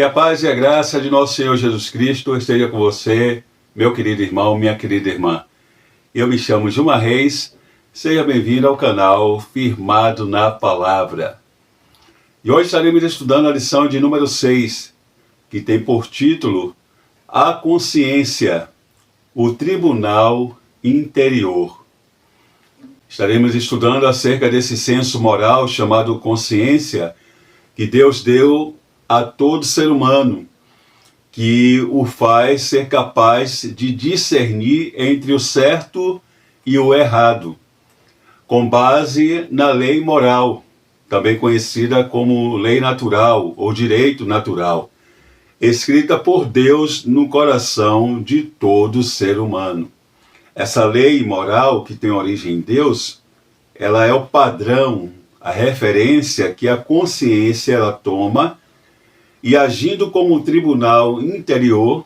Que a paz e a graça de nosso Senhor Jesus Cristo esteja com você, meu querido irmão, minha querida irmã. Eu me chamo Gilmar Reis, seja bem-vindo ao canal Firmado na Palavra. E hoje estaremos estudando a lição de número 6, que tem por título A Consciência, o Tribunal Interior. Estaremos estudando acerca desse senso moral chamado consciência, que Deus deu a todo ser humano, que o faz ser capaz de discernir entre o certo e o errado, com base na lei moral, também conhecida como lei natural ou direito natural, escrita por Deus no coração de todo ser humano. Essa lei moral, que tem origem em Deus, ela é o padrão, a referência que a consciência ela toma, e agindo como um tribunal interior,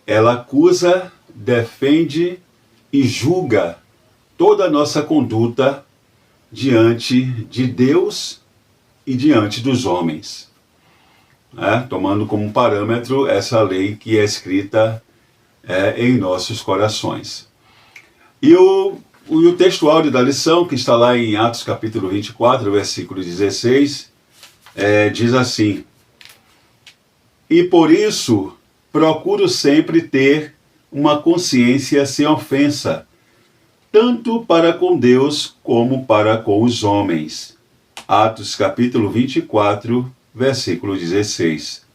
ela acusa, defende e julga toda a nossa conduta diante de Deus e diante dos homens, tomando como parâmetro essa lei que é escrita em nossos corações. E o textual da lição, que está lá em Atos capítulo 24, versículo 16, diz assim: E por isso procuro sempre ter uma consciência sem ofensa, tanto para com Deus como para com os homens. Atos capítulo 24, versículo 16.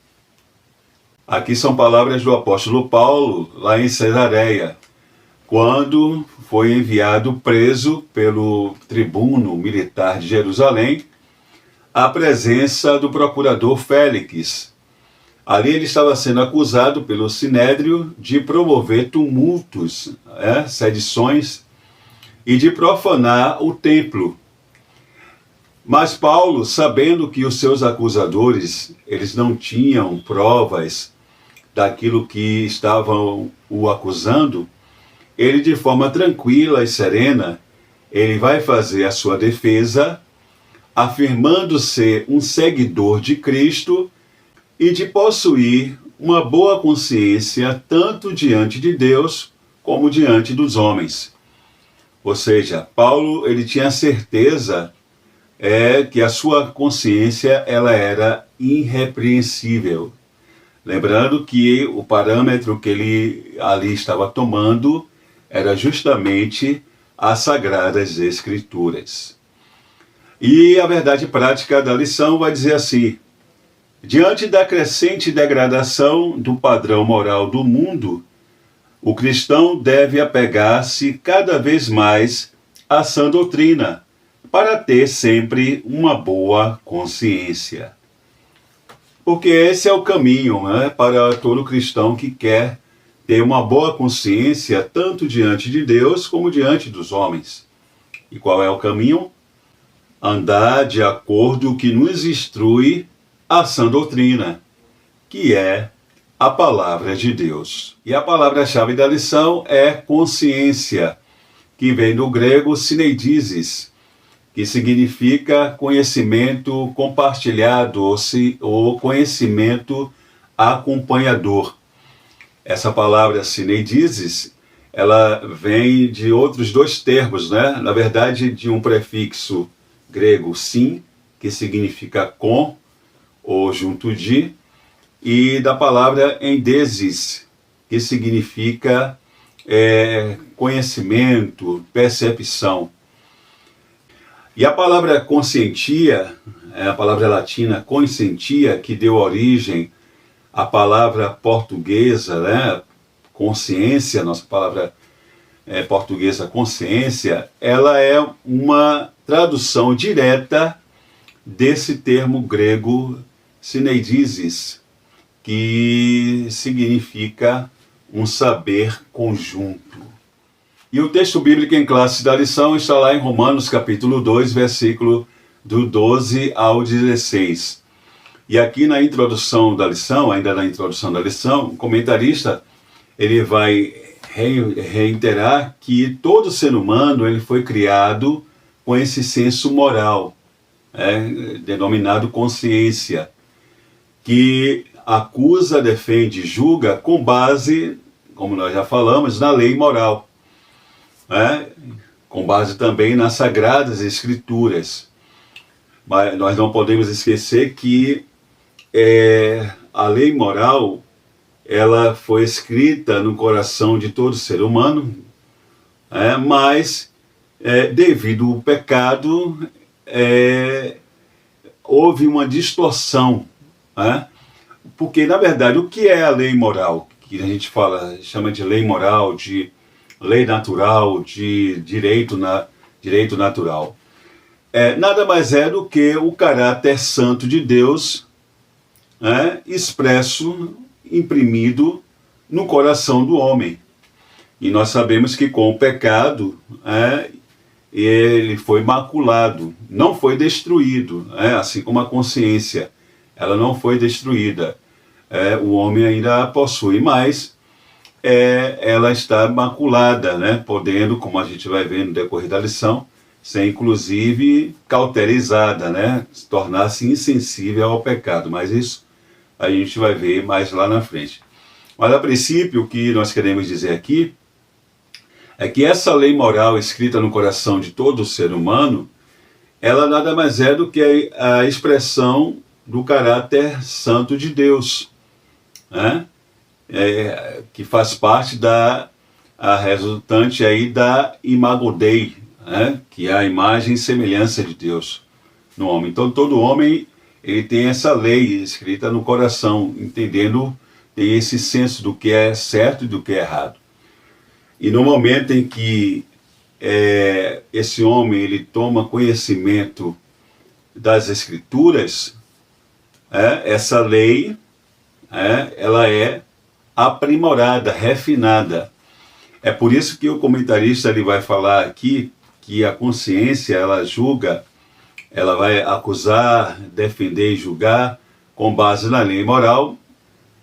Aqui são palavras do apóstolo Paulo, lá em Cesareia, quando foi enviado preso pelo tribuno militar de Jerusalém à presença do procurador Félix. Ali ele estava sendo acusado pelo Sinédrio de promover tumultos, sedições, e de profanar o templo. Mas Paulo, sabendo que os seus acusadores, eles não tinham provas daquilo que estavam o acusando, ele de forma tranquila e serena, ele vai fazer a sua defesa, afirmando ser um seguidor de Cristo e de possuir uma boa consciência tanto diante de Deus como diante dos homens. Ou seja, Paulo ele tinha certeza que a sua consciência ela era irrepreensível. Lembrando que o parâmetro que ele ali estava tomando era justamente as Sagradas Escrituras. E a verdade prática da lição vai dizer assim: diante da crescente degradação do padrão moral do mundo, o cristão deve apegar-se cada vez mais à sã doutrina, para ter sempre uma boa consciência. Porque esse é o caminho, para todo cristão que quer ter uma boa consciência, tanto diante de Deus como diante dos homens. E qual é o caminho? Andar de acordo com o que nos instrui a sã doutrina, que é a palavra de Deus. E a palavra-chave da lição é consciência, que vem do grego syneidizes, que significa conhecimento compartilhado ou conhecimento acompanhador. Essa palavra syneidizes, ela vem de outros dois termos, Na verdade, de um prefixo grego syn, que significa com ou junto de, e da palavra endesis, que significa conhecimento, percepção. E a palavra conscientia, a palavra latina conscientia, que deu origem à palavra portuguesa, consciência, nossa palavra portuguesa consciência, ela é uma tradução direta desse termo grego syneidizes, que significa um saber conjunto. E o texto bíblico em classe da lição está lá em Romanos capítulo 2, versículo do 12 ao 16. E aqui na introdução da lição, ainda na introdução da lição, o comentarista ele vai reiterar que todo ser humano ele foi criado com esse senso moral, denominado consciência, que acusa, defende, julga com base, como nós já falamos, na lei moral, né? Com base também nas Sagradas Escrituras. Mas nós não podemos esquecer que a lei moral, ela foi escrita no coração de todo ser humano, mas devido ao pecado, houve uma distorção, porque, na verdade, o que é a lei moral? Que a gente chama de lei moral, de lei natural, de direito natural. Nada mais é do que o caráter santo de Deus, expresso, imprimido no coração do homem. E nós sabemos que com o pecado, ele foi maculado, não foi destruído, assim como a consciência, ela não foi destruída. O homem ainda a possui, mas ela está maculada, podendo, como a gente vai ver no decorrer da lição, ser inclusive cauterizada, tornar-se insensível ao pecado. Mas isso a gente vai ver mais lá na frente. Mas a princípio, o que nós queremos dizer aqui é que essa lei moral escrita no coração de todo ser humano, ela nada mais é do que a expressão do caráter santo de Deus, que faz parte a resultante aí da imago Dei, que é a imagem e semelhança de Deus no homem. Então todo homem, ele tem essa lei escrita no coração, entendendo, tem esse senso do que é certo e do que é errado. E no momento em que esse homem ele toma conhecimento das Escrituras, essa lei, ela é aprimorada, refinada. É por isso que o comentarista ele vai falar aqui que a consciência, ela julga, ela vai acusar, defender e julgar com base na lei moral,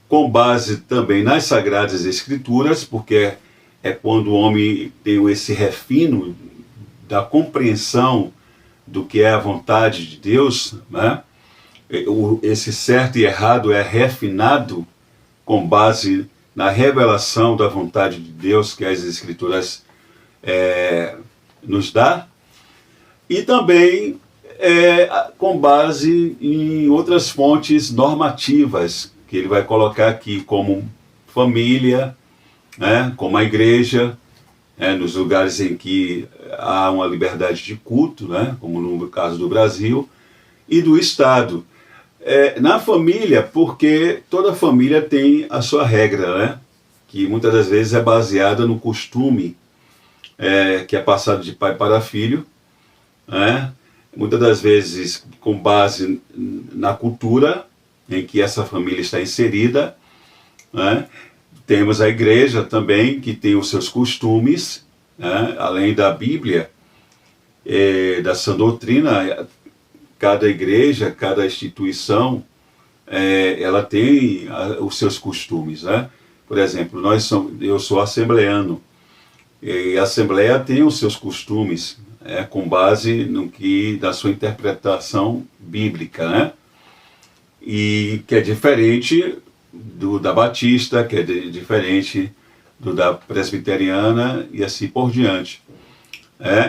com base também nas Sagradas Escrituras, porque é quando o homem tem esse refino da compreensão do que é a vontade de Deus, esse certo e errado é refinado com base na revelação da vontade de Deus que as Escrituras nos dá, e também com base em outras fontes normativas que ele vai colocar aqui, como família, como a igreja, nos lugares em que há uma liberdade de culto, como no caso do Brasil, e do Estado. Na família, porque toda família tem a sua regra, que muitas das vezes é baseada no costume que é passado de pai para filho, muitas das vezes com base na cultura em que essa família está inserida. Temos a igreja também, que tem os seus costumes, além da Bíblia, da sã doutrina. Cada igreja, cada instituição, ela tem os seus costumes. Por exemplo, eu sou assembleano, e a Assembleia tem os seus costumes, com base na sua interpretação bíblica, e que é diferente da Batista, que é diferente da Presbiteriana, e assim por diante.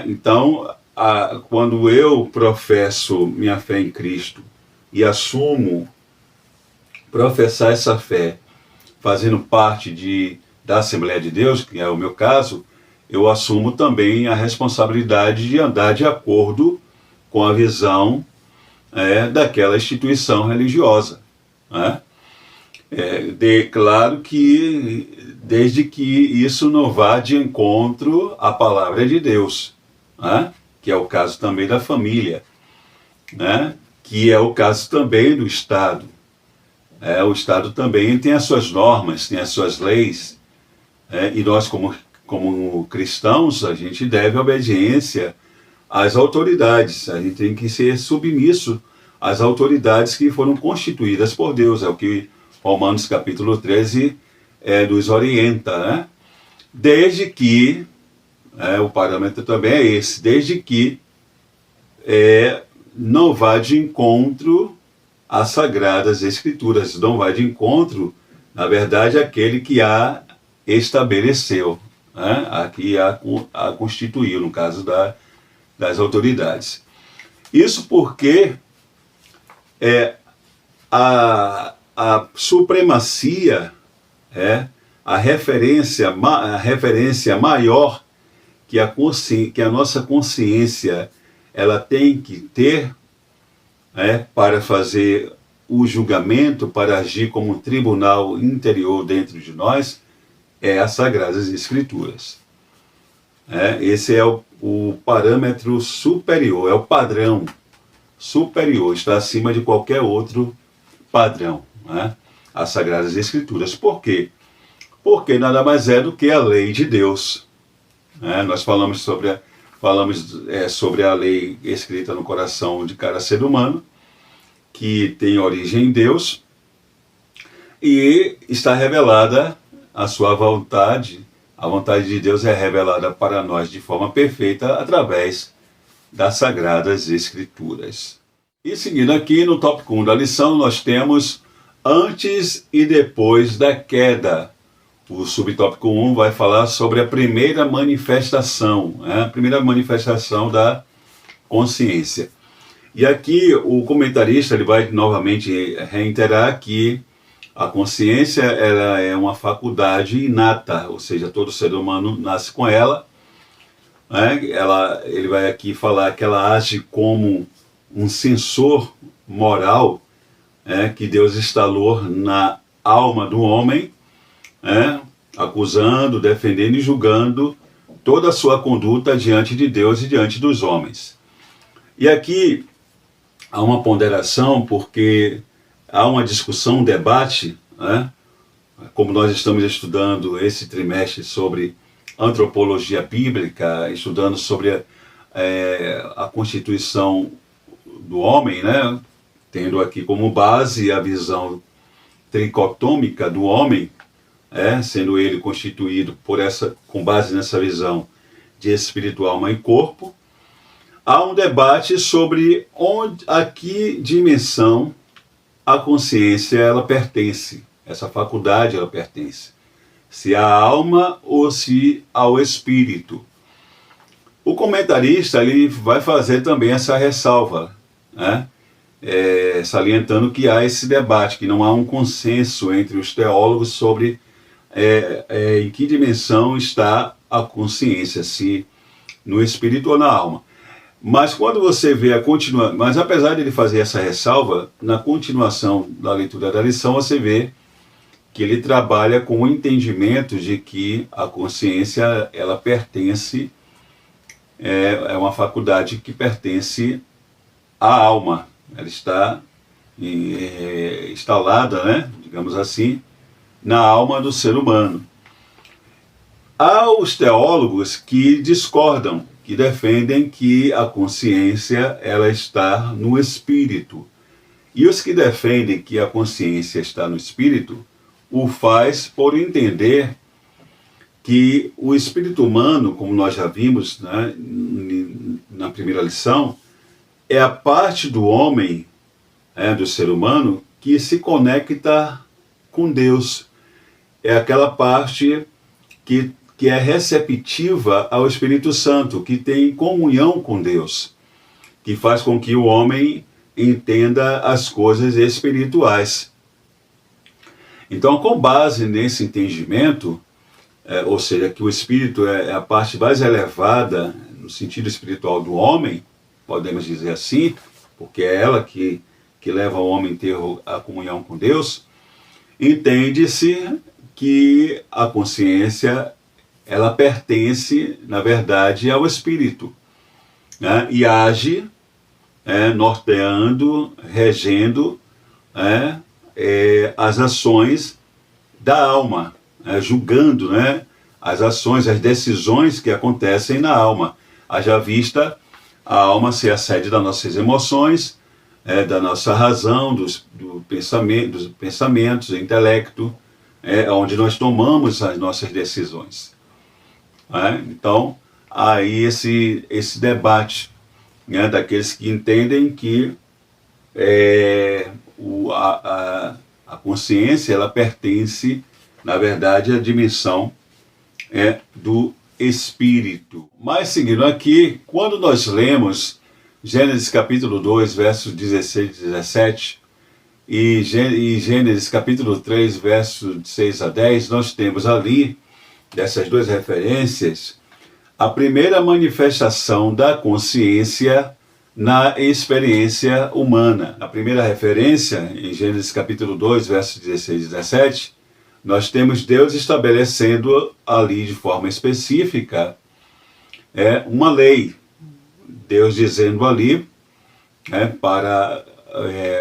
Então, quando eu professo minha fé em Cristo e assumo professar essa fé, fazendo parte da Assembleia de Deus, que é o meu caso, eu assumo também a responsabilidade de andar de acordo com a visão daquela instituição religiosa. Claro que, desde que isso não vá de encontro à palavra de Deus, que é o caso também da família, que é o caso também do Estado. O Estado também tem as suas normas, tem as suas leis, e nós, como cristãos, a gente deve obediência às autoridades, a gente tem que ser submisso às autoridades que foram constituídas por Deus, é o que Romanos capítulo 13 nos orienta, desde que, o parâmetro também é esse, desde que não vá de encontro às Sagradas Escrituras. Não vai de encontro, na verdade, àquele que a estabeleceu, né? Aqui a constituiu, no caso das autoridades. Isso porque a supremacia, a referência maior que a nossa consciência ela tem que ter, para fazer o julgamento, para agir como um tribunal interior dentro de nós, é as Sagradas Escrituras. Esse é o parâmetro superior, é o padrão superior, está acima de qualquer outro padrão, as Sagradas Escrituras. Por quê? Porque nada mais é do que a lei de Deus. Nós falamos sobre a lei escrita no coração de cada ser humano, que tem origem em Deus, e está revelada a sua vontade. A vontade de Deus é revelada para nós de forma perfeita através das Sagradas Escrituras. E seguindo aqui no tópico 1 da lição, nós temos antes e depois da queda. O subtópico 1 vai falar sobre a primeira manifestação, a primeira manifestação da consciência. E aqui o comentarista ele vai novamente reiterar que a consciência ela é uma faculdade inata, ou seja, todo ser humano nasce com ela. Ele vai aqui falar que ela age como um sensor moral, que Deus instalou na alma do homem, acusando, defendendo e julgando toda a sua conduta diante de Deus e diante dos homens. E aqui há uma ponderação, porque há uma discussão, um debate, como nós estamos estudando esse trimestre sobre antropologia bíblica, estudando sobre a constituição do homem, tendo aqui como base a visão tricotômica do homem, sendo ele constituído com base nessa visão de espírito, alma e corpo. Há um debate sobre a que dimensão a consciência ela pertence, essa faculdade ela pertence, se à alma ou se ao espírito. O comentarista ele vai fazer também essa ressalva, salientando que há esse debate, que não há um consenso entre os teólogos sobre em que dimensão está a consciência, se no espírito ou na alma. Mas quando você vê mas apesar de ele fazer essa ressalva, na continuação da leitura da lição, você vê que ele trabalha com o entendimento de que a consciência, ela pertence, é uma faculdade que pertence à alma. Ela está instalada, digamos assim, na alma do ser humano. Há os teólogos que discordam, que defendem que a consciência ela está no espírito. E os que defendem que a consciência está no espírito, o faz por entender que o espírito humano, como nós já vimos na primeira lição, é a parte do homem, do ser humano, que se conecta com Deus. É aquela parte que é receptiva ao Espírito Santo, que tem comunhão com Deus, que faz com que o homem entenda as coisas espirituais. Então, com base nesse entendimento, ou seja, que o Espírito é a parte mais elevada, no sentido espiritual do homem, podemos dizer assim, porque é ela que leva o homem a ter a comunhão com Deus, entende-se que a consciência ela pertence, na verdade, ao Espírito, e age norteando, regendo as ações da alma, julgando as ações, as decisões que acontecem na alma. Haja vista a alma ser a sede das nossas emoções, da nossa razão, dos pensamentos, do intelecto, onde nós tomamos as nossas decisões. Então, há aí esse debate daqueles que entendem que a consciência, ela pertence, na verdade, à dimensão do espírito. Mas seguindo aqui, quando nós lemos Gênesis capítulo 2, versos 16 e 17, e Gênesis capítulo 3, versos 6 a 10, nós temos ali, dessas duas referências, a primeira manifestação da consciência na experiência humana. A primeira referência, em Gênesis capítulo 2, versos 16 e 17, nós temos Deus estabelecendo ali de forma específica uma lei. Deus dizendo ali para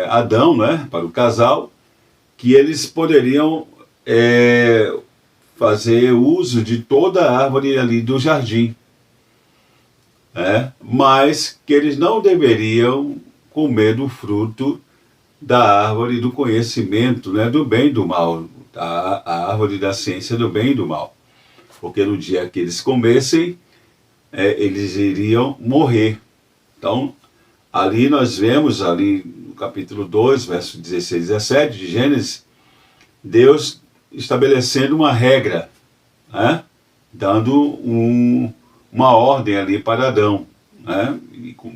Adão, para o casal, que eles poderiam fazer uso de toda a árvore ali do jardim, mas que eles não deveriam comer do fruto da árvore do conhecimento, do bem e do mal, a árvore da ciência do bem e do mal, porque no dia que eles comessem, eles iriam morrer. Então, ali nós vemos, ali no capítulo 2, versos 16 e 17 de Gênesis, Deus estabelecendo uma regra, dando uma ordem ali para Adão,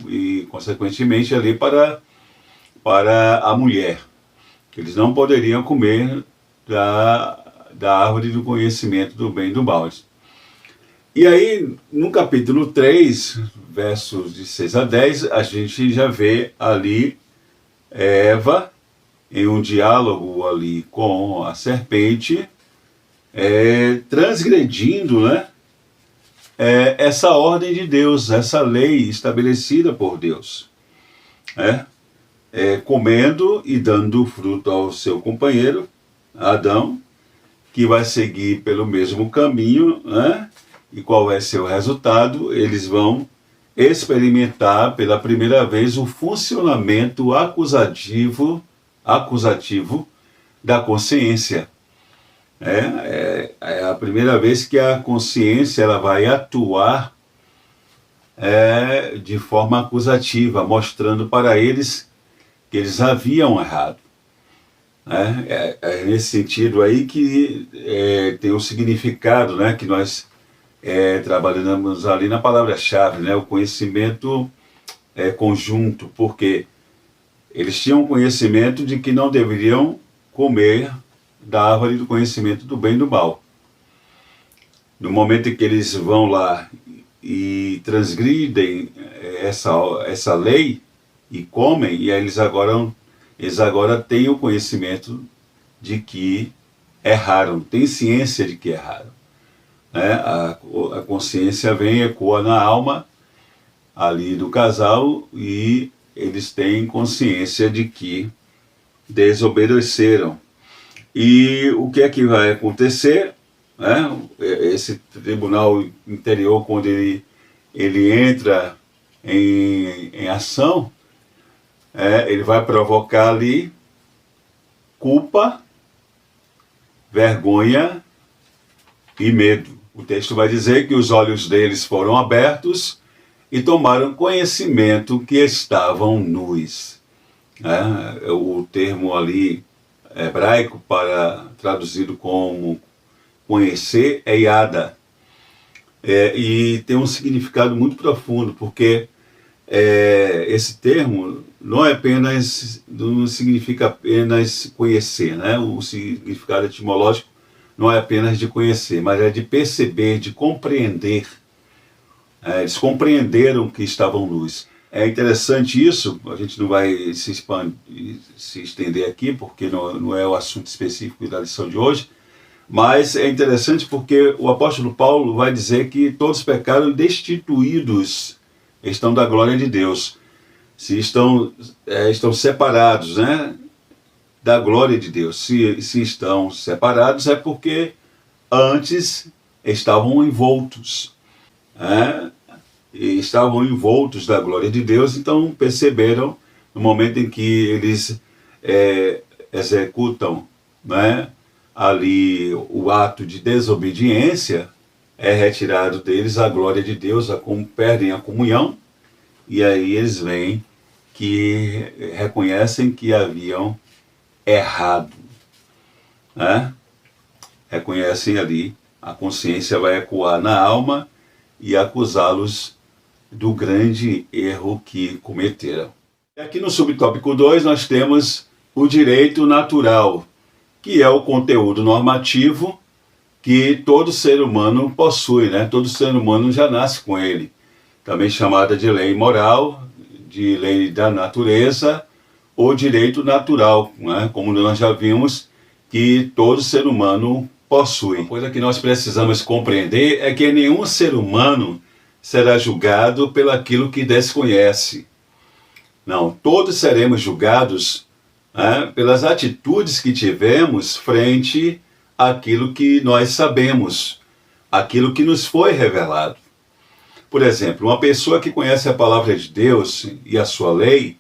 e consequentemente ali para a mulher, que eles não poderiam comer da árvore do conhecimento do bem e do mal. E aí, no capítulo 3, versos de 6 a 10, a gente já vê ali Eva em um diálogo ali com a serpente, transgredindo, essa ordem de Deus, essa lei estabelecida por Deus, comendo e dando fruto ao seu companheiro, Adão, que vai seguir pelo mesmo caminho, e qual vai ser o resultado? Eles vão experimentar pela primeira vez o funcionamento acusativo da consciência. É a primeira vez que a consciência ela vai atuar de forma acusativa, mostrando para eles que eles haviam errado. É nesse sentido aí que tem um significado, que nós trabalhamos ali na palavra-chave, o conhecimento conjunto, porque eles tinham conhecimento de que não deveriam comer da árvore do conhecimento do bem e do mal. No momento em que eles vão lá e transgridem essa lei e comem, e aí eles agora têm o conhecimento de que erraram, têm ciência de que erraram. A consciência vem, ecoa na alma ali do casal e eles têm consciência de que desobedeceram. E o que é que vai acontecer? Esse tribunal interior, quando ele entra em ação, ele vai provocar ali culpa, vergonha e medo. O texto vai dizer que os olhos deles foram abertos e tomaram conhecimento que estavam nus. O termo ali hebraico traduzido como conhecer é yada. E tem um significado muito profundo, porque esse termo não significa apenas conhecer, o significado etimológico não é apenas de conhecer, mas é de perceber, de compreender. Eles compreenderam que estavam nus. É interessante isso, a gente não vai se estender aqui, porque não é o assunto específico da lição de hoje, mas é interessante porque o apóstolo Paulo vai dizer que todos pecaram e destituídos estão da glória de Deus. Se estão separados, da glória de Deus. Se estão separados é porque antes estavam envoltos. E estavam envoltos da glória de Deus, então perceberam, no momento em que eles executam ali o ato de desobediência, é retirado deles a glória de Deus, perdem a comunhão, e aí eles veem que reconhecem que haviam errado. Né? Reconhecem ali, a consciência vai ecoar na alma e acusá-los do grande erro que cometeram. E aqui no subtópico 2 nós temos o direito natural, que é o conteúdo normativo que todo ser humano possui, né? Todo ser humano já nasce com ele. Também chamada de lei moral, de lei da natureza, ou direito natural, né? Como nós já vimos que todo ser humano possui. Uma coisa que nós precisamos compreender é que nenhum ser humano será julgado pelaquilo que desconhece. Não, todos seremos julgados, né, pelas atitudes que tivemos frente àquilo que nós sabemos, aquilo que nos foi revelado. Por exemplo, uma pessoa que conhece a palavra de Deus e a sua lei,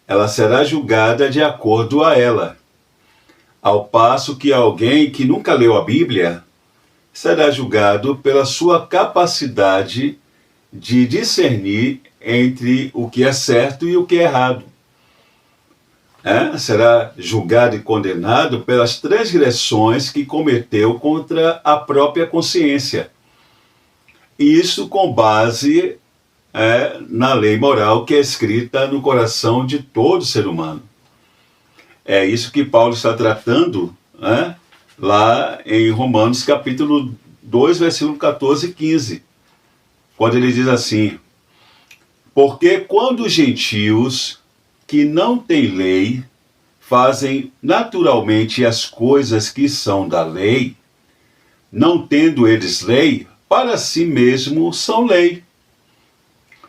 ela será julgada de acordo a ela. Ao passo que alguém que nunca leu a Bíblia será julgado pela sua capacidade de discernir entre o que é certo e o que é errado. Será julgado e condenado pelas transgressões que cometeu contra a própria consciência. Isso com base na lei moral que é escrita no coração de todo ser humano. É isso que Paulo está tratando, lá em Romanos capítulo 2, versículo 14 e 15, quando ele diz assim: porque quando os gentios que não têm lei fazem naturalmente as coisas que são da lei, não tendo eles lei, para si mesmo são lei,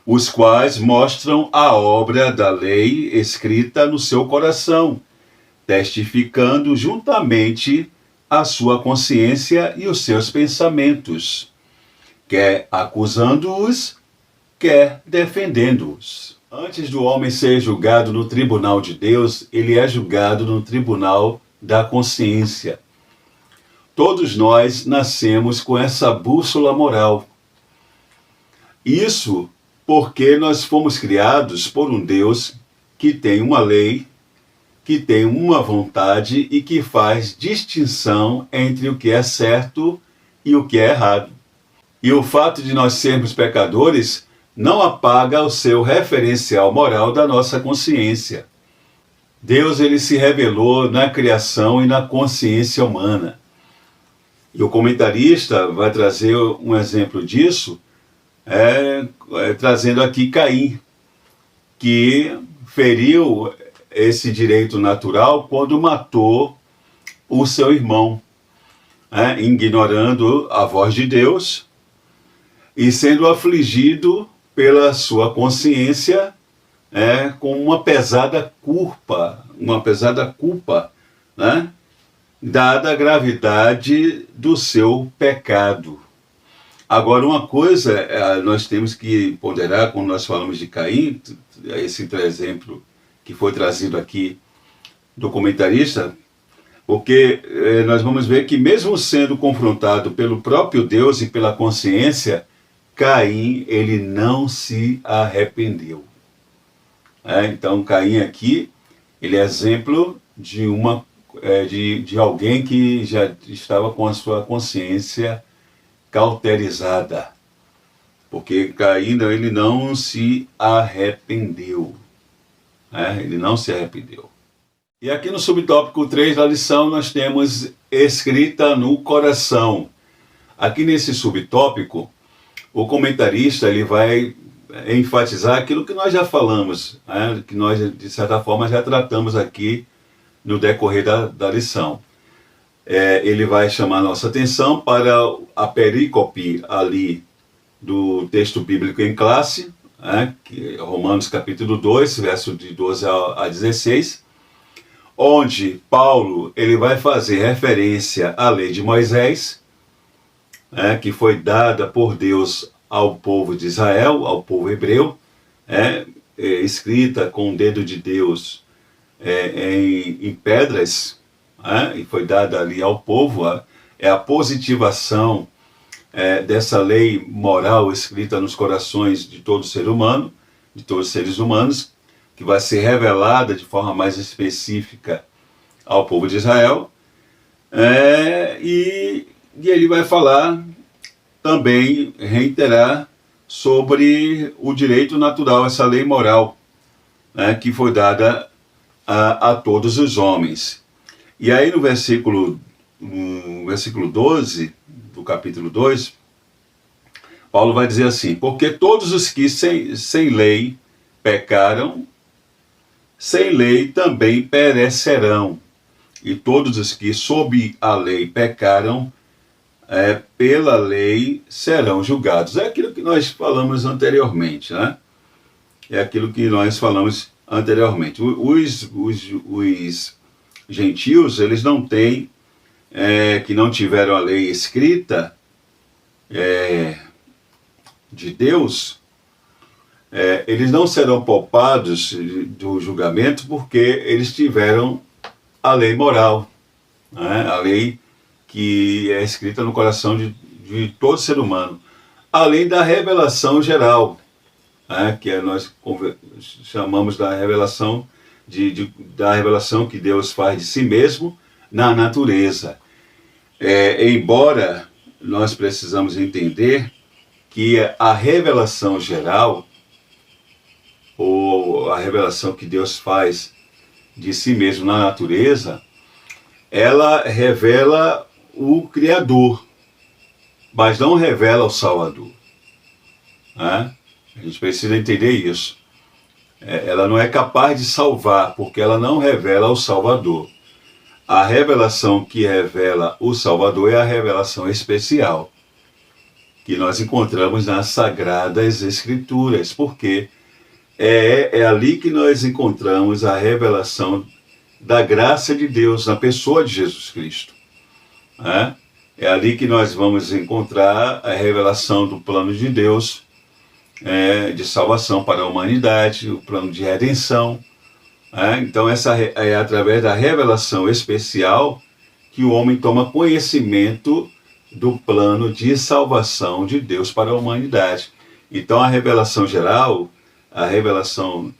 os quais mostram a obra da lei escrita no seu coração, testificando juntamente a sua consciência e os seus pensamentos, quer acusando-os, quer defendendo-os. Antes do homem ser julgado no tribunal de Deus, ele é julgado no tribunal da consciência. Todos nós nascemos com essa bússola moral. Isso porque nós fomos criados por um Deus que tem uma lei, que tem uma vontade e que faz distinção entre o que é certo e o que é errado. E o fato de nós sermos pecadores não apaga o seu referencial moral da nossa consciência. Deus, ele se revelou na criação e na consciência humana. E o comentarista vai trazer um exemplo disso, trazendo aqui Caim, que feriu esse direito natural quando matou o seu irmão, ignorando a voz de Deus e sendo afligido pela sua consciência, com uma pesada culpa, dada a gravidade do seu pecado. Agora, uma coisa nós temos que ponderar quando nós falamos de Caim, esse exemplo que foi trazido aqui do comentarista, porque nós vamos ver que mesmo sendo confrontado pelo próprio Deus e pela consciência, Caim, ele não se arrependeu. Então, Caim aqui, ele é exemplo de alguém que já estava com a sua consciência cauterizada. Porque Caim, ele não se arrependeu. Ele não se arrependeu. E aqui no subtópico 3 da lição nós temos escrita no coração. Aqui nesse subtópico, o comentarista ele vai enfatizar aquilo que nós já falamos, que nós de certa forma já tratamos aqui no decorrer da lição. Ele vai chamar nossa atenção para a perícope ali do texto bíblico em classe, que é Romanos capítulo 2, verso de 12 a 16, onde Paulo ele vai fazer referência à lei de Moisés, que foi dada por Deus ao povo de Israel, ao povo hebreu, escrita com o dedo de Deus em pedras, e foi dada ali ao povo. É a positivação dessa lei moral escrita nos corações de todo ser humano, de todos os seres humanos, que vai ser revelada de forma mais específica ao povo de Israel, e ele vai falar também, reiterar sobre o direito natural, essa lei moral, que foi dada a todos os homens. E aí no versículo 12 do capítulo 2, Paulo vai dizer assim: porque todos os que sem lei pecaram, sem lei também perecerão, e todos os que sob a lei pecaram, pela lei serão julgados. É aquilo que nós falamos anteriormente, né? É aquilo que nós falamos anteriormente. Os gentios, eles não têm, que não tiveram a lei escrita de Deus, eles não serão poupados do julgamento porque eles tiveram a lei moral, né? A lei que é escrita no coração de todo ser humano, além da revelação geral, que nós chamamos da revelação da revelação que Deus faz de si mesmo na natureza. Embora nós precisamos entender que a revelação geral, ou a revelação que Deus faz de si mesmo na natureza, ela revela o Criador, mas não revela o Salvador. A gente precisa entender isso. Ela não é capaz de salvar, porque ela não revela o Salvador. A revelação que revela o Salvador é a revelação especial, que nós encontramos nas Sagradas Escrituras, porque é ali que nós encontramos a revelação da graça de Deus na pessoa de Jesus Cristo. É ali que nós vamos encontrar a revelação do plano de Deus, de salvação para a humanidade, o plano de redenção. Então essa é através da revelação especial que o homem toma conhecimento do plano de salvação de Deus para a humanidade. Então a revelação geral, a revelação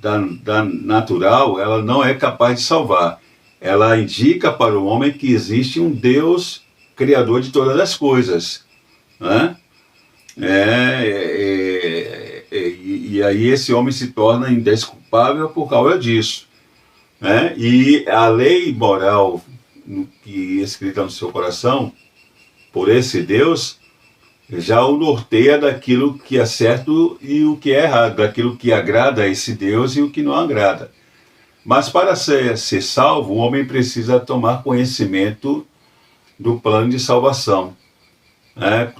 da natural, ela não é capaz de salvar. Ela indica para o homem que existe um Deus criador de todas as coisas, e aí esse homem se torna indesculpável por causa disso, E a lei moral que é escrita no seu coração por esse Deus já o norteia daquilo que é certo e o que é errado, daquilo que agrada a esse Deus e o que não agrada. Mas para ser salvo, o homem precisa tomar conhecimento do plano de salvação,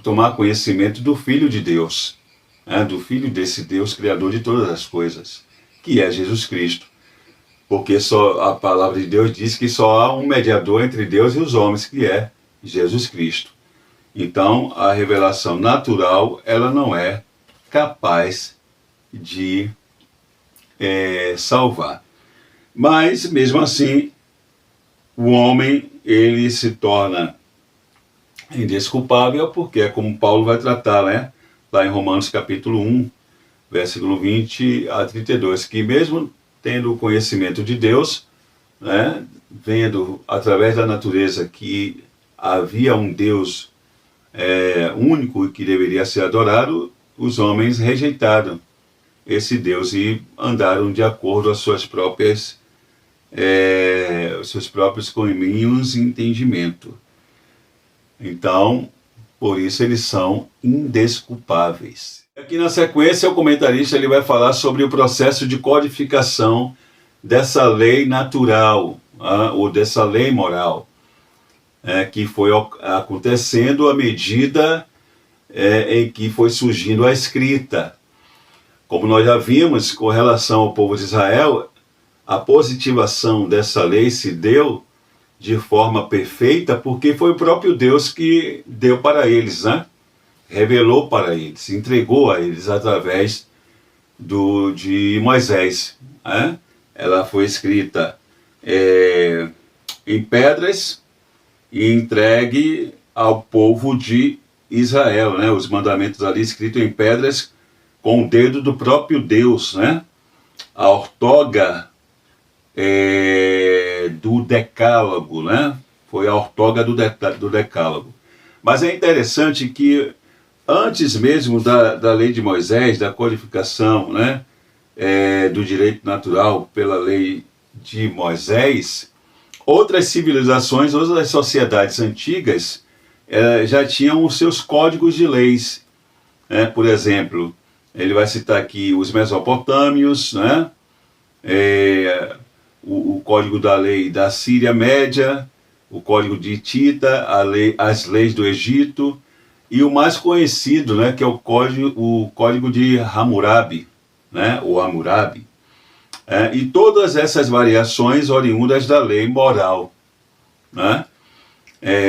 tomar conhecimento do Filho de Deus, do Filho desse Deus, Criador de todas as coisas, que é Jesus Cristo. Porque só a palavra de Deus diz que só há um mediador entre Deus e os homens, que é Jesus Cristo. Então, a revelação natural, ela não é capaz de salvar. Mas, mesmo assim, o homem, ele se torna indesculpável, porque é como Paulo vai tratar, lá em Romanos capítulo 1, versículo 20 a 32, que mesmo tendo o conhecimento de Deus, vendo através da natureza que havia um Deus único e que deveria ser adorado, os homens rejeitaram esse Deus e andaram de acordo às suas próprias os seus próprios caminhos e entendimento. Então, por isso eles são indesculpáveis. Aqui na sequência, o comentarista ele vai falar sobre o processo de codificação dessa lei natural, ou dessa lei moral, que foi acontecendo à medida em que foi surgindo a escrita. Como nós já vimos, com relação ao povo de Israel, a positivação dessa lei se deu de forma perfeita porque foi o próprio Deus que deu para eles, revelou para eles, entregou a eles através de Moisés. Ela foi escrita em pedras e entregue ao povo de Israel, os mandamentos ali escritos em pedras com o dedo do próprio Deus, A ortoga do Decálogo, né? Foi a ortoga do Decálogo. Mas é interessante que antes mesmo da lei de Moisés, da codificação, né, do direito natural pela lei de Moisés, outras civilizações, outras sociedades antigas já tinham os seus códigos de leis. Por exemplo, ele vai citar aqui os mesopotâmios, né, o código da lei da Síria Média, o código de Hitita, as leis do Egito, e o mais conhecido, né, que é o código de Hammurabi, né, o Hammurabi. E todas essas variações oriundas da lei moral, né,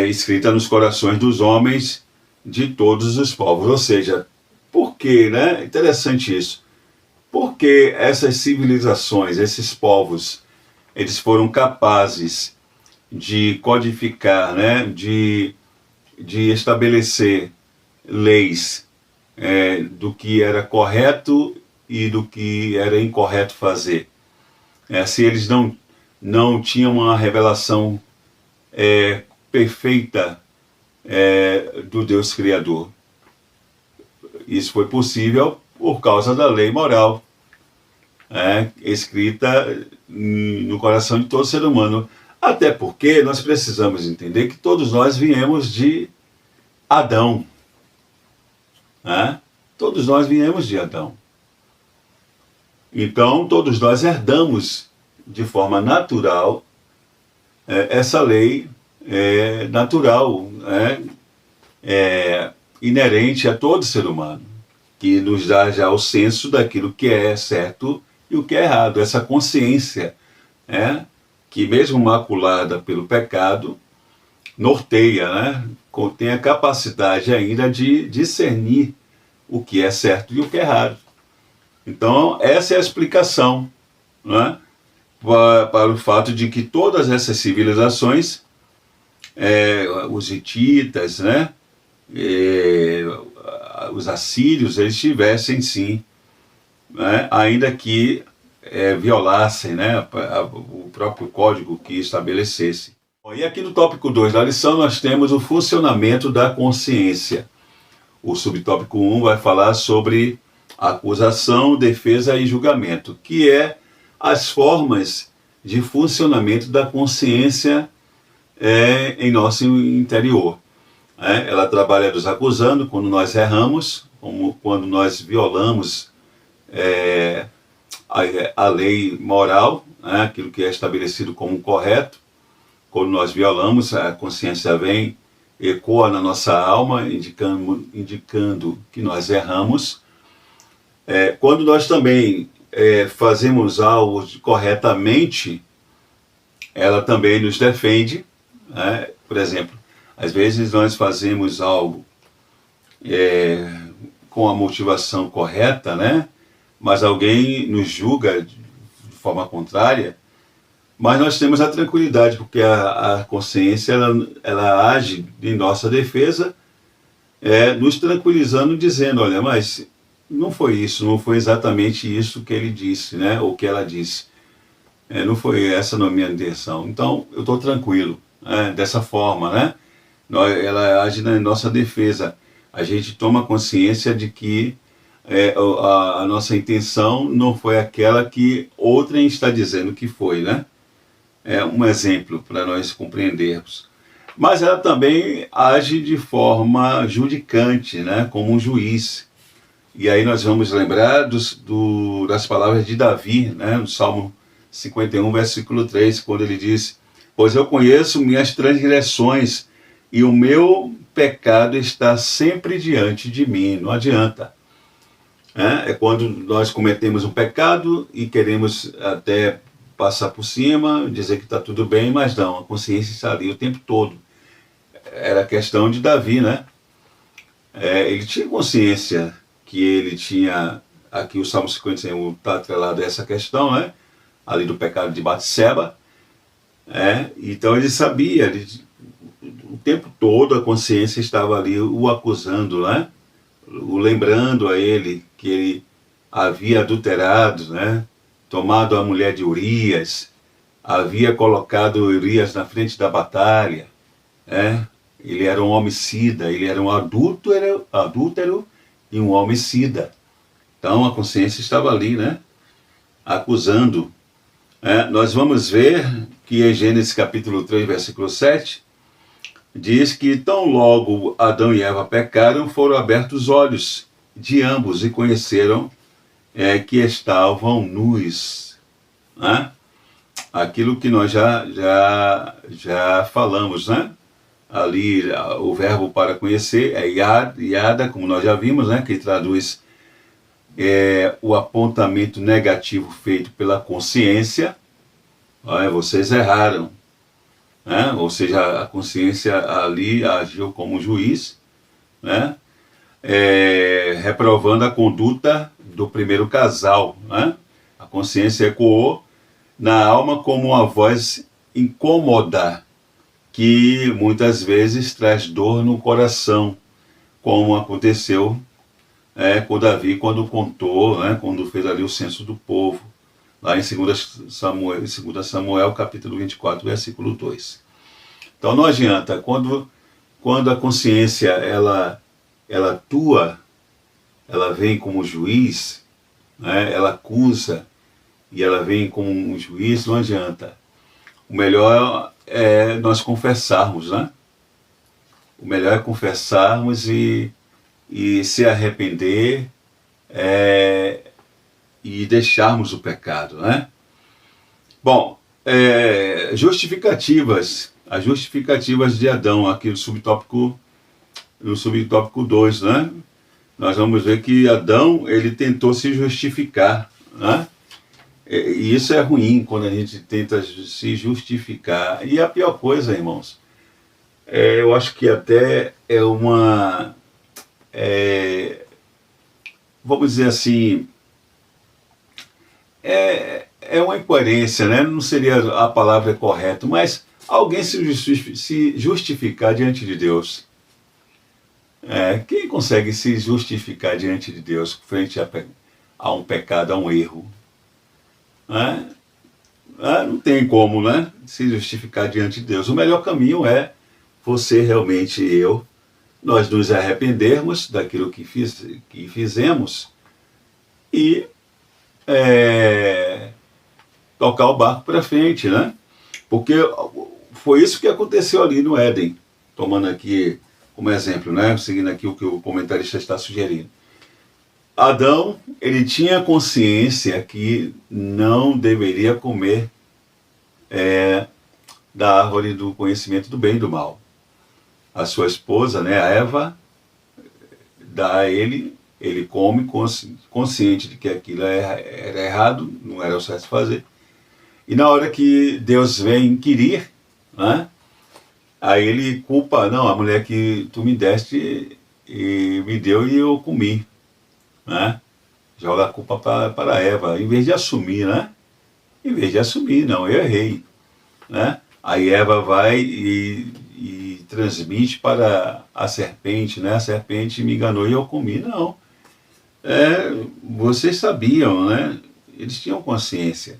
escrita nos corações dos homens de todos os povos. Ou seja, por quê, né? Interessante isso. Por que essas civilizações, esses povos, eles foram capazes de codificar, né, de estabelecer leis do que era correto e do que era incorreto fazer? Se eles não tinham uma revelação perfeita do Deus Criador. Isso foi possível por causa da lei moral, escrita no coração de todo ser humano. Até porque nós precisamos entender que todos nós viemos de Adão. Todos nós viemos de Adão. Então, todos nós herdamos de forma natural essa lei natural, inerente a todo ser humano, que nos dá já o senso daquilo que é certo e o que é errado, essa consciência, que mesmo maculada pelo pecado, norteia, né? Tem a capacidade ainda de discernir o que é certo e o que é errado. Então, essa é a explicação, né, para o fato de que todas essas civilizações, os hititas, né, os assírios, eles tivessem sim, né, ainda que violassem, né, o próprio código que estabelecesse. Bom, e aqui no tópico 2 da lição nós temos o funcionamento da consciência. O subtópico 1 vai falar sobre acusação, defesa e julgamento, que é as formas de funcionamento da consciência em nosso interior. Ela trabalha nos acusando quando nós erramos, como quando nós violamos a lei moral, aquilo que é estabelecido como correto. Quando nós violamos, a consciência vem, ecoa na nossa alma, indicando que nós erramos. Quando nós também fazemos algo corretamente, ela também nos defende. Por exemplo, às vezes nós fazemos algo com a motivação correta, né? Mas alguém nos julga de forma contrária, mas nós temos a tranquilidade, porque a consciência ela age em nossa defesa, nos tranquilizando, dizendo, olha, mas não foi isso, não foi exatamente isso que ele disse, né, ou que ela disse. Não foi essa a minha intenção. Então, eu estou tranquilo, dessa forma, né? Ela age na nossa defesa. A gente toma consciência de que a nossa intenção não foi aquela que outrem está dizendo que foi, né? Um exemplo para nós compreendermos. Mas ela também age de forma judicante, né? Como um juiz. E aí nós vamos lembrar das palavras de Davi, né? No Salmo 51, versículo 3, quando ele diz: pois eu conheço minhas transgressões e o meu pecado está sempre diante de mim. Não adianta. É quando nós cometemos um pecado e queremos até passar por cima, dizer que está tudo bem, mas não, a consciência está ali o tempo todo. Era a questão de Davi, né? Ele tinha consciência que ele tinha, aqui o Salmo 51 está atrelado a essa questão, né? Ali do pecado de Batseba. Então ele sabia, o tempo todo a consciência estava ali o acusando, né? O lembrando a ele que ele havia adulterado, né? Tomado a mulher de Urias, havia colocado Urias na frente da batalha, né? Ele era um homicida, ele era um adúltero e um homicida. Então a consciência estava ali, né? Acusando. Nós vamos ver que em Gênesis capítulo 3, versículo 7, diz que tão logo Adão e Eva pecaram, foram abertos os olhos de ambos e conheceram que estavam nus. Né? Aquilo que nós já falamos, né? Ali o verbo para conhecer é yada, como nós já vimos, né? Que traduz o apontamento negativo feito pela consciência. Vocês erraram, né? Ou seja, a consciência ali agiu como juiz, né? Reprovando a conduta do primeiro casal, né? A consciência ecoou na alma como uma voz incômoda, que muitas vezes traz dor no coração, como aconteceu com Davi quando contou, né, quando fez ali o censo do povo, lá em 2 Samuel capítulo 24, versículo 2. Então não adianta, quando a consciência ela atua, ela vem como juiz, né, ela acusa e ela vem como um juiz, não adianta. O melhor é nós confessarmos, né? O melhor é confessarmos e se arrepender e deixarmos o pecado, né? Bom, justificativas, as justificativas de Adão, aqui no subtópico 2, né? Nós vamos ver que Adão, ele tentou se justificar, né? E isso é ruim quando a gente tenta se justificar. E a pior coisa, irmãos, eu acho que até é uma... vamos dizer assim, é uma incoerência, né? Não seria a palavra correta, mas alguém se justificar diante de Deus. Quem consegue se justificar diante de Deus frente a um pecado, a um erro? Não tem como, né? Se justificar diante de Deus. O melhor caminho é você realmente e eu, nós nos arrependermos daquilo que fizemos e tocar o barco para frente, né? Porque foi isso que aconteceu ali no Éden, tomando aqui como exemplo, né? Seguindo aqui o que o comentarista está sugerindo. Adão, ele tinha consciência que não deveria comer da árvore do conhecimento do bem e do mal. A sua esposa, né, a Eva, dá a ele come consciente de que aquilo era errado, não era o certo fazer. E na hora que Deus vem inquirir, né, aí ele culpa, não, a mulher que tu me deste e me deu e eu comi. Né? Joga a culpa para Eva, em vez de assumir, né? Em vez de assumir, não, eu errei. Né? Aí Eva vai e transmite para a serpente, né? A serpente me enganou e eu comi. Não. Vocês sabiam, né? Eles tinham consciência.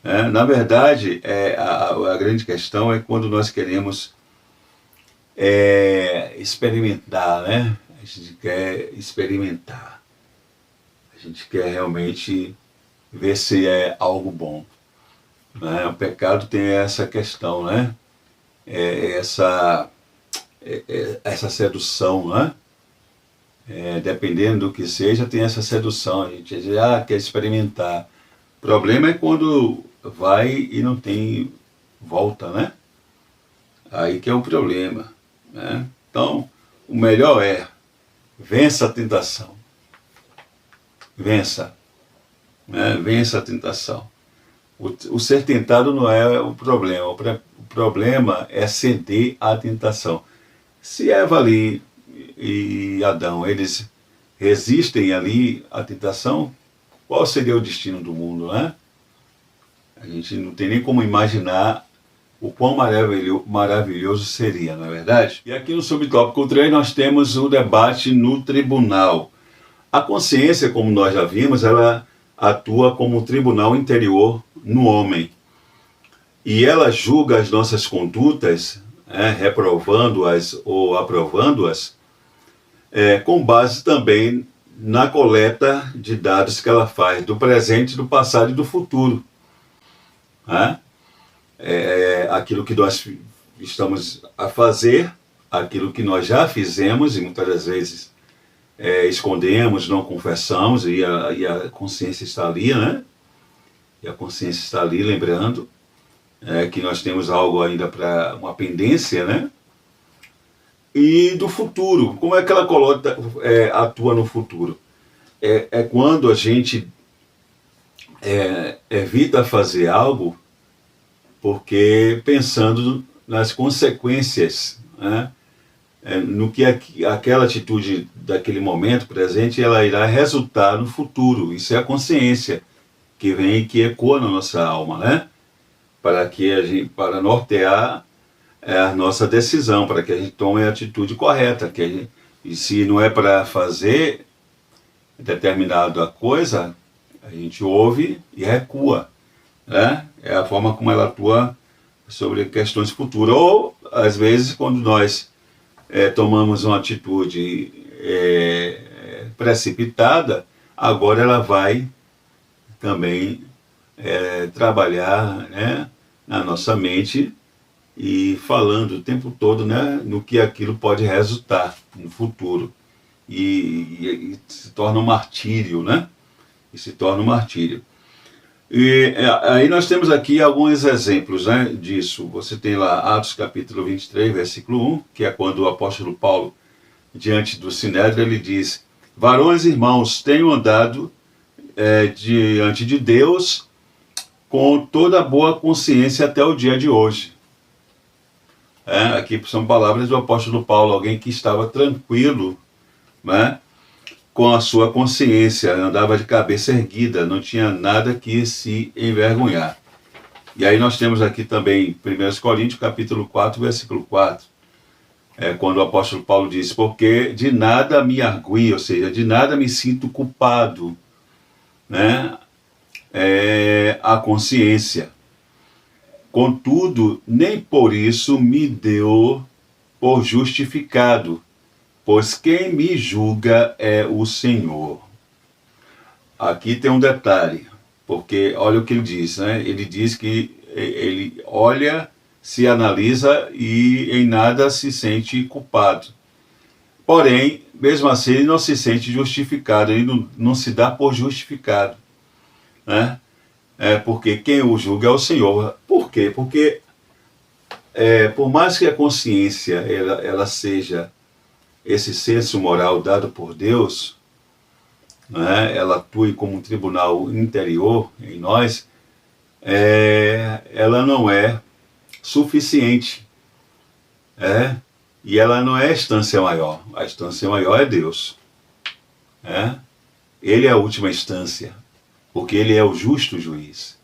Na verdade, a grande questão é quando nós queremos experimentar, né? A gente quer experimentar. A gente quer realmente ver se é algo bom. Né? O pecado tem essa questão, né? Essa sedução, né? Dependendo do que seja, tem essa sedução. A gente diz, quer experimentar. O problema é quando vai e não tem volta, né? Aí que é o problema. Né? Então, o melhor é vença a tentação. Vença. Né? Vença a tentação. O ser tentado não é o problema. O problema é ceder à tentação. Se Eva ali e Adão, eles resistem ali à tentação, qual seria o destino do mundo, né? A gente não tem nem como imaginar o quão maravilhoso seria, não é verdade? E aqui no subtópico 3 nós temos o debate no tribunal. A consciência, como nós já vimos, ela atua como um tribunal interior no homem. e ela julga as nossas condutas, reprovando-as ou aprovando-as, com base também na coleta de dados que ela faz do presente, do passado e do futuro. Né? Aquilo que nós estamos a fazer, aquilo que nós já fizemos e muitas das vezes escondemos, não confessamos, e a consciência está ali, né? E a consciência está ali lembrando que nós temos algo ainda para uma pendência, né? E do futuro, como é que ela atua no futuro? É quando a gente evita fazer algo porque pensando nas consequências, né? No que aquela atitude daquele momento presente ela irá resultar no futuro. Isso é a consciência que vem e que ecoa na nossa alma, né? Para nortear a nossa decisão, para que a gente tome a atitude correta. E se não é para fazer determinada coisa, a gente ouve e recua, né? É a forma como ela atua sobre questões futuras. Ou, às vezes, quando nós tomamos uma atitude precipitada, agora ela vai também trabalhar, né, na nossa mente e falando o tempo todo, né, no que aquilo pode resultar no futuro. E se torna um martírio, né? E se torna um martírio. E aí nós temos aqui alguns exemplos, né, disso. Você tem lá Atos capítulo 23, versículo 1, que é quando o apóstolo Paulo, diante do Sinédrio, ele diz: varões irmãos, tenho andado diante de Deus com toda boa consciência até o dia de hoje. Aqui são palavras do apóstolo Paulo, alguém que estava tranquilo, né, com a sua consciência, andava de cabeça erguida, não tinha nada que se envergonhar. E aí nós temos aqui também 1 Coríntios capítulo 4, versículo 4, quando o apóstolo Paulo diz: porque de nada me argui, ou seja, de nada me sinto culpado, né? A consciência. Contudo, nem por isso me deu por justificado, pois quem me julga é o Senhor. Aqui tem um detalhe, porque olha o que ele diz, né? Ele diz que ele olha, se analisa e em nada se sente culpado. Porém, mesmo assim, ele não se sente justificado, ele não se dá por justificado, né? Porque quem o julga é o Senhor. Por quê? Porque por mais que a consciência ela seja esse senso moral dado por Deus, né, ela atue como um tribunal interior em nós, ela não é suficiente, e ela não é a instância maior. A instância maior é Deus. Ele é a última instância, porque ele é o justo juiz.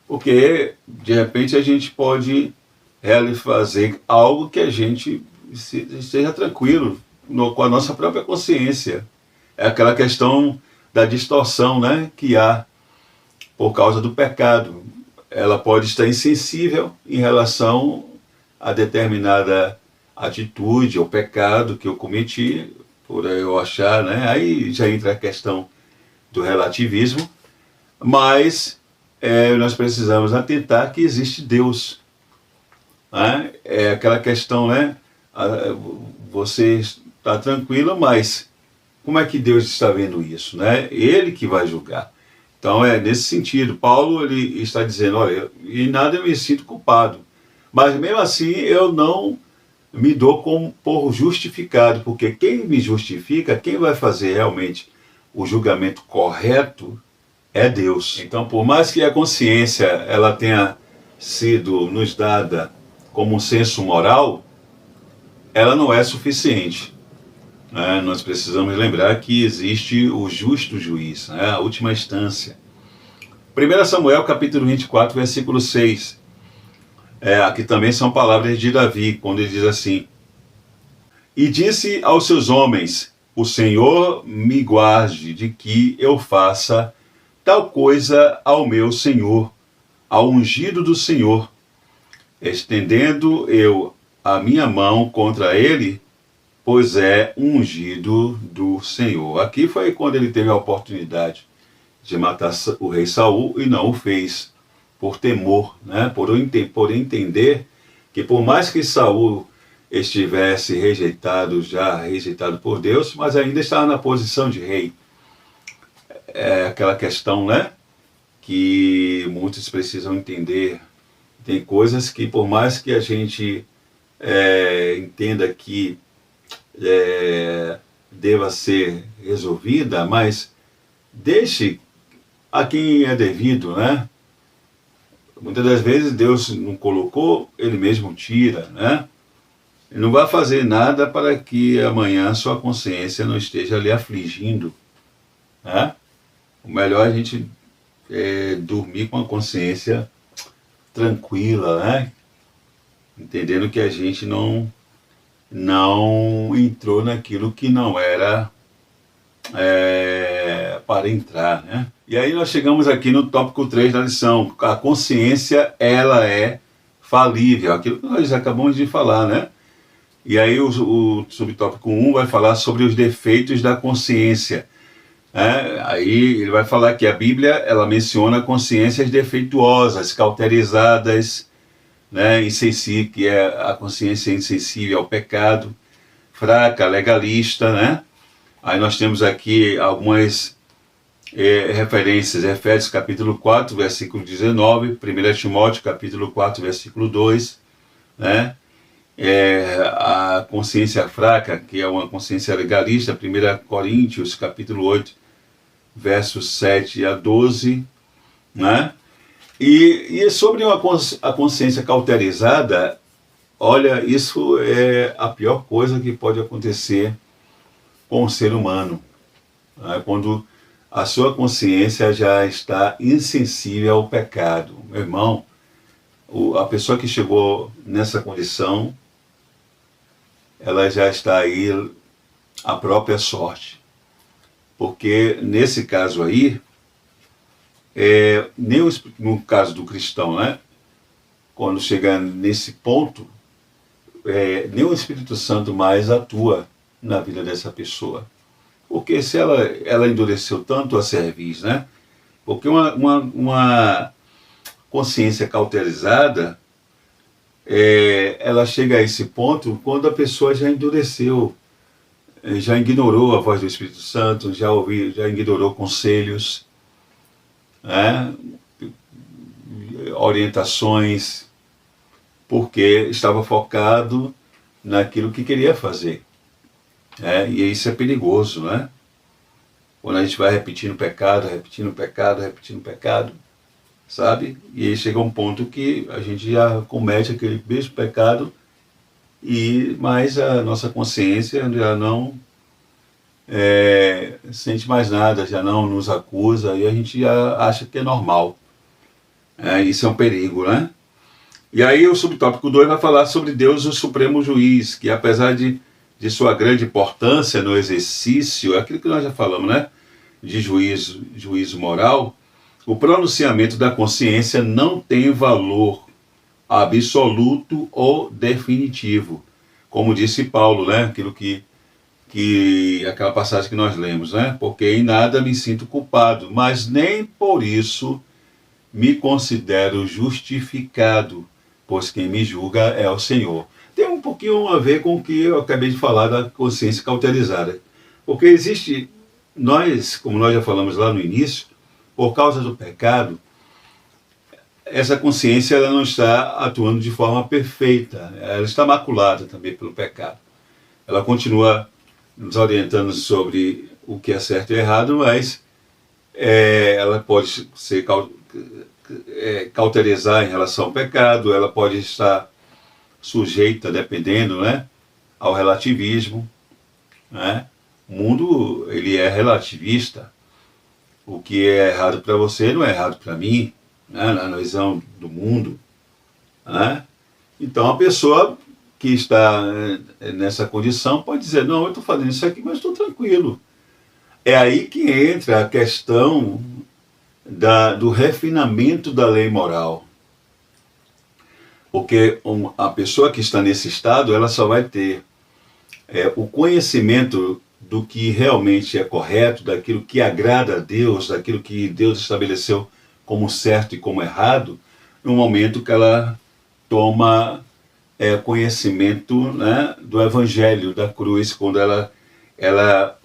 Porque, de repente, a gente pode fazer algo que a gente esteja tranquilo com a nossa própria consciência. É aquela questão da distorção, né, que há por causa do pecado. Ela pode estar insensível em relação a determinada atitude ou pecado que eu cometi, por eu achar, né? Aí já entra a questão do relativismo, mas nós precisamos atentar que existe Deus. Né? É aquela questão, né? Você está tranquilo, mas como é que Deus está vendo isso? Né? Ele que vai julgar. Então nesse sentido, Paulo ele está dizendo: olha, em nada eu me sinto culpado, mas mesmo assim eu não me dou por justificado, porque quem me justifica, quem vai fazer realmente o julgamento correto é Deus. Então, por mais que a consciência ela tenha sido nos dada como um senso moral, ela não é suficiente. Nós precisamos lembrar que existe o justo juiz, a última instância. 1 Samuel capítulo 24, versículo 6. Aqui também são palavras de Davi, quando ele diz assim: e disse aos seus homens: o Senhor me guarde de que eu faça tal coisa ao meu Senhor, ao ungido do Senhor, estendendo eu a minha mão contra ele, pois é ungido do Senhor. Aqui foi quando ele teve a oportunidade de matar o rei Saul e não o fez, por temor, né? por entender que por mais que Saul estivesse rejeitado por Deus, mas ainda estava na posição de rei. É aquela questão, né, que muitos precisam entender. Tem coisas que, por mais que a gente entenda que deva ser resolvida, mas deixe a quem é devido, né? Muitas das vezes Deus não colocou, Ele mesmo tira, né? Ele não vai fazer nada para que amanhã sua consciência não esteja lhe afligindo, né? O melhor é a gente dormir com a consciência tranquila, né? Entendendo que a gente não entrou naquilo que não era para entrar, né? E aí nós chegamos aqui no tópico 3 da lição. A consciência, ela é falível, aquilo que nós acabamos de falar, né? E aí o subtópico 1 vai falar sobre os defeitos da consciência. Aí ele vai falar que a Bíblia, ela menciona consciências defeituosas, cauterizadas, né? Insensível, que é a consciência insensível ao pecado, fraca, legalista, né? Aí nós temos aqui algumas referências, Efésios capítulo 4, versículo 19, 1 Timóteo capítulo 4, versículo 2, né? A consciência fraca, que é uma consciência legalista, 1 Coríntios capítulo 8, versos 7 a 12, né? E sobre a consciência cauterizada, olha, isso é a pior coisa que pode acontecer com o ser humano, né? Quando a sua consciência já está insensível ao pecado. Meu irmão, a pessoa que chegou nessa condição, ela já está aí à própria sorte. Porque nesse caso aí, nem no caso do cristão, né? Quando chega nesse ponto, nem o Espírito Santo mais atua na vida dessa pessoa. Porque se ela endureceu tanto a cerviz, né? Porque uma consciência cauterizada, ela chega a esse ponto quando a pessoa já endureceu, já ignorou a voz do Espírito Santo, já ignorou conselhos, né? Orientações, porque estava focado naquilo que queria fazer. E isso é perigoso, né? Quando a gente vai repetindo pecado, sabe? E aí chega um ponto que a gente já comete aquele mesmo pecado, mas a nossa consciência já não sente mais nada, já não nos acusa, e a gente já acha que é normal. Isso é um perigo, né? E aí o subtópico 2 vai falar sobre Deus, o Supremo Juiz, que apesar de sua grande importância no exercício, aquilo que nós já falamos, né? De juízo moral, o pronunciamento da consciência não tem valor absoluto ou definitivo. Como disse Paulo, né? Aquilo aquela passagem que nós lemos, né? Porque em nada me sinto culpado, mas nem por isso me considero justificado, pois quem me julga é o Senhor. Tem um pouquinho a ver com o que eu acabei de falar da consciência cauterizada. Porque existe, como nós já falamos lá no início, por causa do pecado, essa consciência ela não está atuando de forma perfeita, ela está maculada também pelo pecado. Ela continua nos orientando sobre o que é certo e errado, mas ela pode ser cauterizar em relação ao pecado, ela pode estar sujeita, dependendo, né, ao relativismo, né? O mundo, ele é relativista. O que é errado para você não é errado para mim, né, na visão do mundo, né? Então a pessoa que está nessa condição pode dizer, não, eu estou fazendo isso aqui, mas estou tranquilo. É aí que entra a questão do refinamento da lei moral. Porque a pessoa que está nesse estado, ela só vai ter o conhecimento do que realmente é correto, daquilo que agrada a Deus, daquilo que Deus estabeleceu como certo e como errado, no momento que ela toma conhecimento, né, do Evangelho, da cruz, quando ela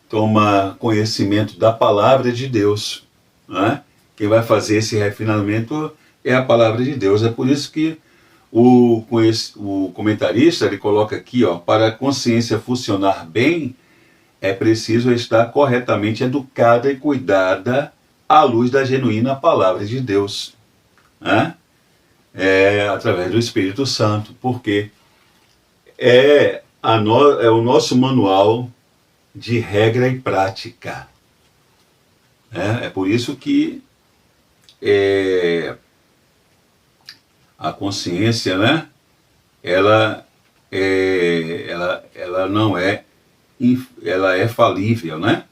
toma conhecimento da palavra de Deus. Né? Quem vai fazer esse refinamento é a palavra de Deus. É por isso que o comentarista ele coloca aqui, ó, para a consciência funcionar bem, é preciso estar corretamente educada e cuidada à luz da genuína palavra de Deus. Né? Através do Espírito Santo, porque é o nosso manual de regra e prática. É por isso que a consciência, né, ela não é, ela é falível, né?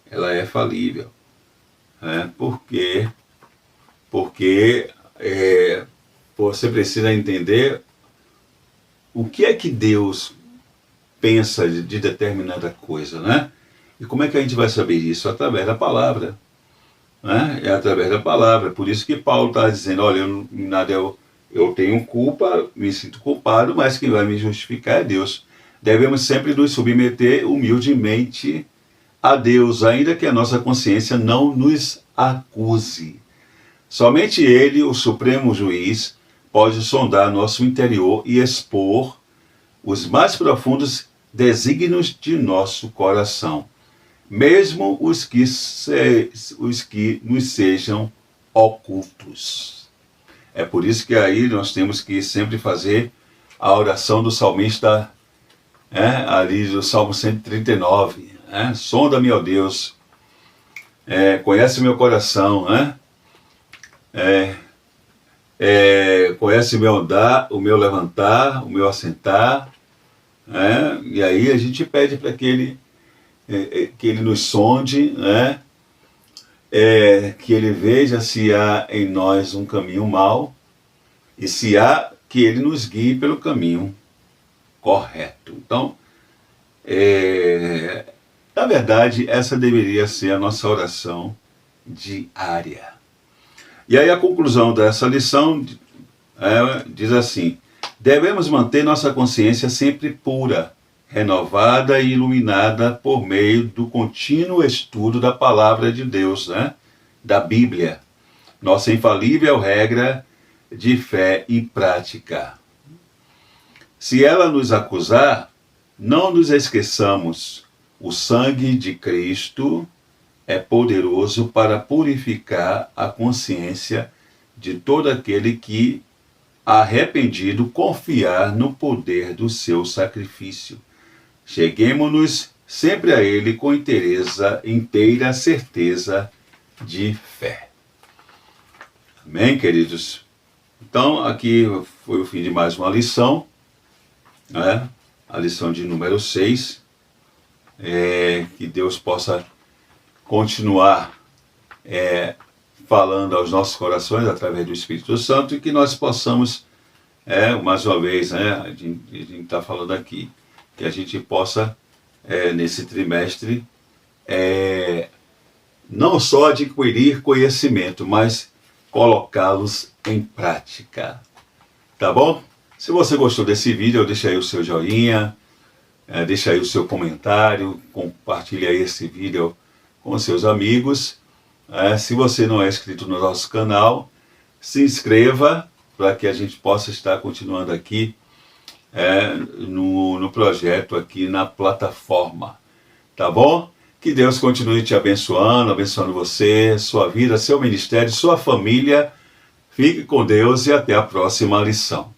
Ela é falível. Porque você precisa entender o que é que Deus pensa de determinada coisa, né? E como é que a gente vai saber isso? Através da palavra. Né? É através da palavra. Por isso que Paulo está dizendo, olha, eu tenho culpa, me sinto culpado, mas quem vai me justificar é Deus. Devemos sempre nos submeter humildemente a Deus, ainda que a nossa consciência não nos acuse. Somente Ele, o Supremo Juiz, pode sondar nosso interior e expor os mais profundos desígnios de nosso coração, mesmo os que nos sejam ocultos. É por isso que aí nós temos que sempre fazer a oração do salmista, ali do Salmo 139, sonda-me, ó Deus, conhece meu coração, conhece o meu andar, o meu levantar, o meu assentar, e aí a gente pede para que ele nos sonde, que ele veja se há em nós um caminho mau, e se há, que ele nos guie pelo caminho correto. Então, na verdade, essa deveria ser a nossa oração diária. E aí a conclusão dessa lição diz assim: devemos manter nossa consciência sempre pura, renovada e iluminada por meio do contínuo estudo da palavra de Deus, da Bíblia, nossa infalível regra de fé e prática. Se ela nos acusar, não nos esqueçamos, o sangue de Cristo é poderoso para purificar a consciência de todo aquele que, arrependido, confiar no poder do seu sacrifício. Cheguemo-nos sempre a Ele com inteira certeza de fé. Amém, queridos? Então, aqui foi o fim de mais uma lição, a lição de número 6. Que Deus possa continuar falando aos nossos corações através do Espírito Santo, e que nós possamos, mais uma vez, a gente está falando aqui, que a gente possa, nesse trimestre, não só adquirir conhecimento, mas colocá-los em prática. Tá bom? Se você gostou desse vídeo, deixa aí o seu joinha, deixa aí o seu comentário, compartilha aí esse vídeo com seus amigos. Se você não é inscrito no nosso canal, se inscreva para que a gente possa estar continuando aqui no projeto, aqui na plataforma. Tá bom? Que Deus continue te abençoando você, sua vida, seu ministério, sua família. Fique com Deus e até a próxima lição.